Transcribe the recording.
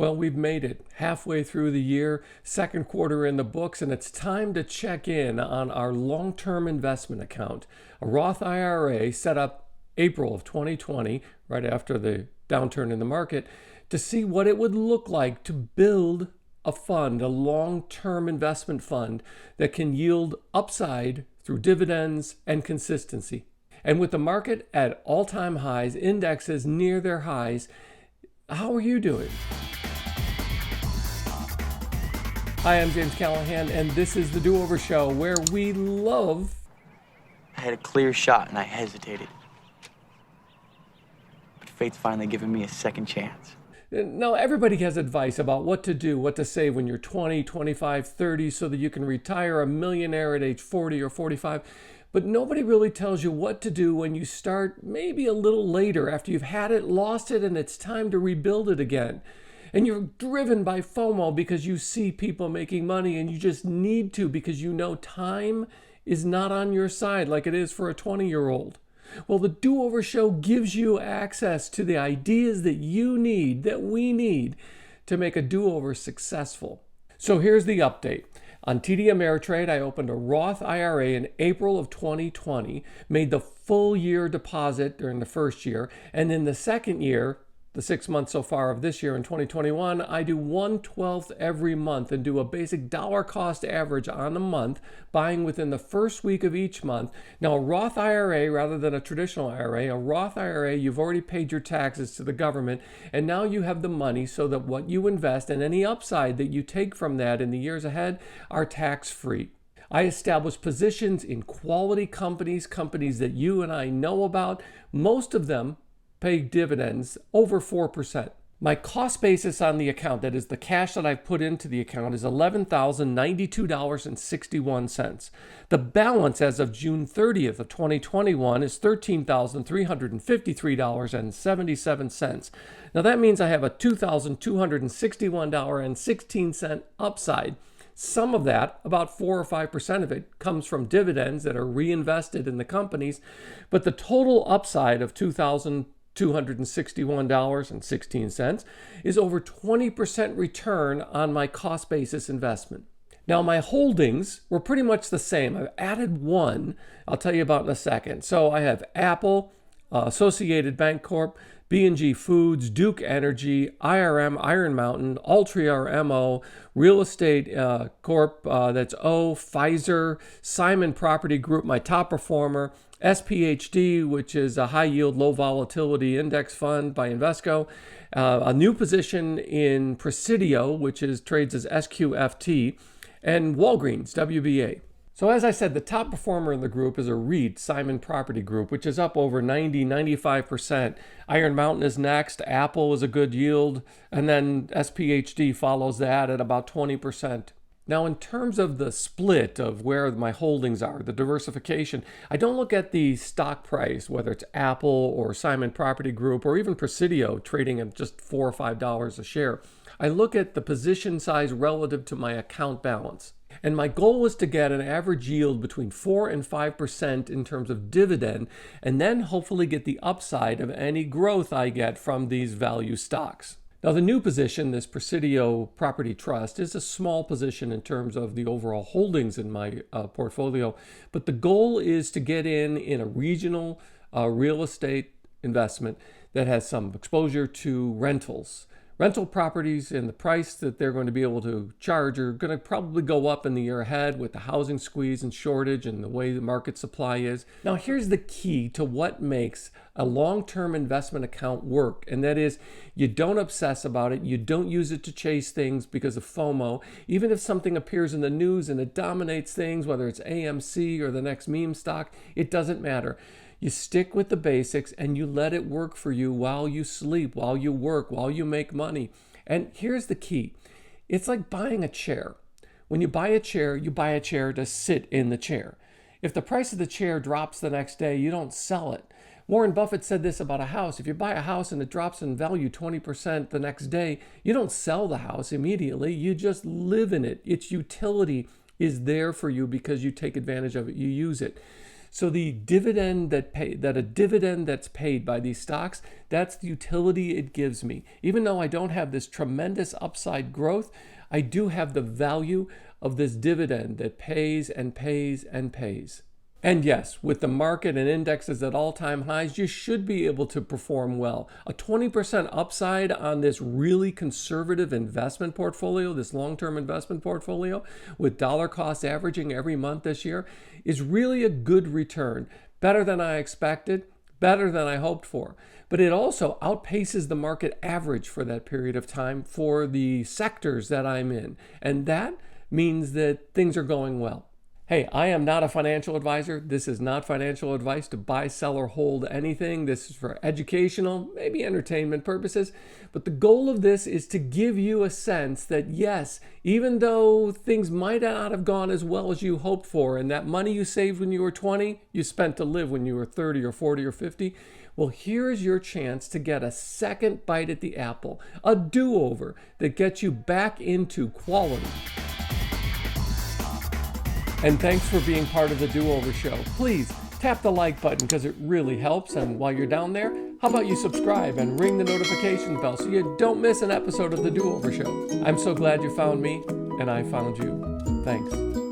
Well, we've made it halfway through the year, second quarter in the books, and it's time to check in on our long-term investment account. A Roth IRA set up April of 2020, right after the downturn in the market, to see what it would look like to build a fund, a long-term investment fund that can yield upside through dividends and consistency. And with the market at all-time highs, indexes near their highs, how are you doing? Hi, I'm James Callahan, and this is the Do-Over Show, where we love... I had a clear shot, and I hesitated. But fate's finally given me a second chance. Now, everybody has advice about what to do, what to save when you're 20, 25, 30, so that you can retire a millionaire at age 40 or 45. But nobody really tells you what to do when you start maybe a little later, after you've had it, lost it, and it's time to rebuild it again. And you're driven by FOMO because you see people making money and you just need to because you know time is not on your side like it is for a 20-year-old. Well, the Do-Over Show gives you access to the ideas that you need, that we need, to make a do-over successful. So here's the update. On TDAmeritrade, I opened a Roth IRA in April of 2020, made the full year deposit during the first year, and in the second year, the 6 months so far of this year in 2021, I do 1/12 every month and do a basic dollar cost average on the month, buying within the first week of each month. Now, a Roth IRA, rather than a traditional IRA, a Roth IRA, you've already paid your taxes to the government, and now you have the money so that what you invest and any upside that you take from that in the years ahead are tax-free. I establish positions in quality companies that you and I know about. Most of them pay dividends over 4%. My cost basis on the account, that is the cash that I've put into the account, is $11,092.61. The balance as of June 30th of 2021 is $13,353.77. Now that means I have a $2,261.16 upside. Some of that, about 4 or 5% of it, comes from dividends that are reinvested in the companies, but the total upside of $2,261.16 is over 20% return on my cost basis investment. Now, my holdings were pretty much the same. I've added one I'll tell you about in a second. So I have Apple, Associated Bank Corp, B&G Foods, Duke Energy, IRM, Iron Mountain, Altria or MO, Real Estate Corp, that's O, Pfizer, Simon Property Group, my top performer, SPHD, which is a high yield, low volatility index fund by Invesco, a new position in Presidio, which trades as SQFT, and Walgreens, WBA. So as I said, the top performer in the group is a REIT, Simon Property Group, which is up over 95%. Iron Mountain is next, Apple is a good yield, and then SPHD follows that at about 20%. Now, in terms of the split of where my holdings are, the diversification, I don't look at the stock price, whether it's Apple or Simon Property Group or even Presidio trading at just $4 or $5 a share. I look at the position size relative to my account balance. And my goal was to get an average yield between 4 and 5% in terms of dividend, and then hopefully get the upside of any growth I get from these value stocks. Now, the new position, this Presidio Property Trust, is a small position in terms of the overall holdings in my portfolio, but the goal is to get in a regional real estate investment that has some exposure to rentals. Rental properties and the price that they're going to be able to charge are going to probably go up in the year ahead with the housing squeeze and shortage and the way the market supply is. Now, here's the key to what makes a long-term investment account work, and that is you don't obsess about it. You don't use it to chase things because of FOMO. Even if something appears in the news and it dominates things, whether it's AMC or the next meme stock, it doesn't matter. You stick with the basics and you let it work for you while you sleep, while you work, while you make money. And here's the key. It's like buying a chair. When you buy a chair to sit in the chair. If the price of the chair drops the next day, you don't sell it. Warren Buffett said this about a house. If you buy a house and it drops in value 20% the next day, you don't sell the house immediately. You just live in it. Its utility is there for you because you take advantage of it. You use it. So the dividend that a dividend that's paid by these stocks, that's the utility it gives me. Even though I don't have this tremendous upside growth, I do have the value of this dividend that pays and pays and pays. And yes, with the market and indexes at all-time highs, you should be able to perform well. A 20% upside on this really conservative investment portfolio, this long-term investment portfolio, with dollar cost averaging every month this year, is really a good return. Better than I expected, better than I hoped for. But it also outpaces the market average for that period of time for the sectors that I'm in. And that means that things are going well. Hey, I am not a financial advisor. This is not financial advice to buy, sell, or hold anything. This is for educational, maybe entertainment purposes. But the goal of this is to give you a sense that yes, even though things might not have gone as well as you hoped for, and that money you saved when you were 20, you spent to live when you were 30 or 40 or 50, well, here's your chance to get a second bite at the apple, a do-over that gets you back into quality. And thanks for being part of the Do-Over Show. Please tap the like button because it really helps. And while you're down there, how about you subscribe and ring the notification bell so you don't miss an episode of the Do-Over Show. I'm so glad you found me and I found you. Thanks.